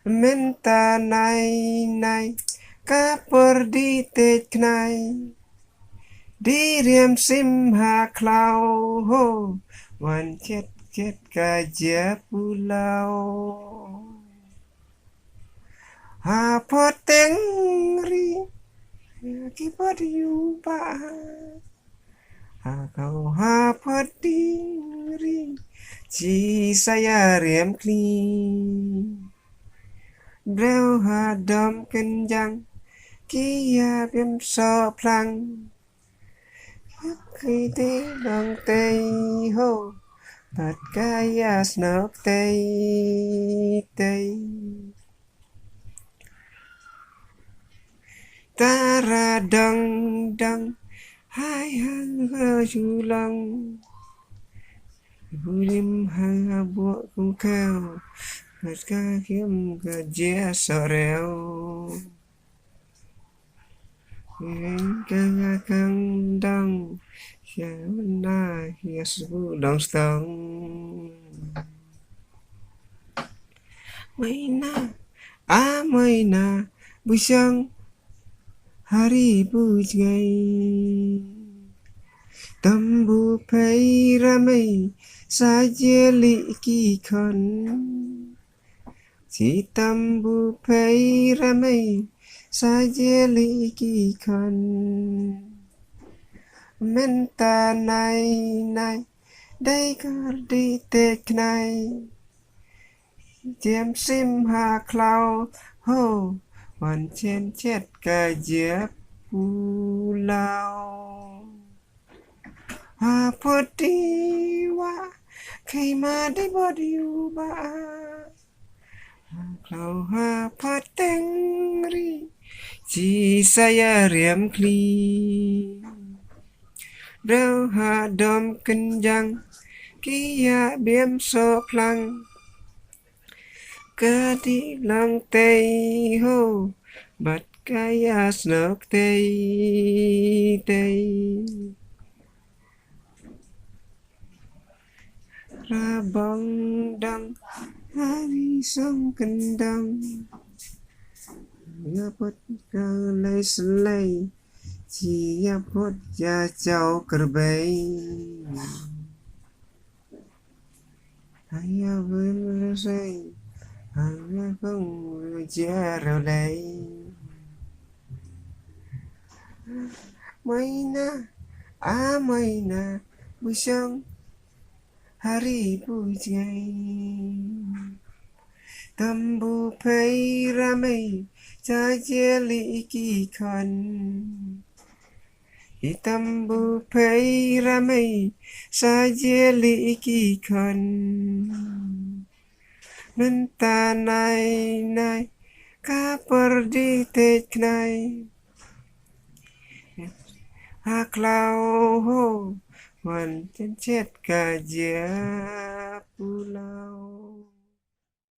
Mynta này cá perdi tết này đi riêng sim hà cloud hoวันchết kaja pulau ha poteng ri kipat yu pa ha kau ha poteng ri chi saya riem kli breu ha dom kenjang kia bim so plang khi thế đồng tây ho bật kaya snop tây tây ta ra đằng đằng hai hàng hơ chu lăng bulim hàng bộ cung keo bật ca kiếm ca dễ sợ reo Kanga kang dang na hiasbu dong stong Maina busang hari bujai Tambu pay ramai sajeli ki kon Si tambu pay ramai sajeli ki kon Mynta này đây có đi tết này chiếm sim hà cloud ho hoàn trên chết cả dép pulau ha potiwa khi mà đi bỏ điêu ba cloud ha poteng ri chỉ saya riem kli Rau ha dom kenjang kia biếm so plang Cơ đi lang tây ho bật kaya snok tây tây Ra bong đăng hari sông kendang Ya pot ka lay slay Chỉ pot cha cháu cờ bay Hãy với mưa say Hãy không cha rào lấy Maina busang hari bujai Tambu pay ramai cha jeli ki kon Itambu pay ramai sajeli ki kon Mynta này cá perdi tết này ha cloud ho hoàn chết cả dĩa pulau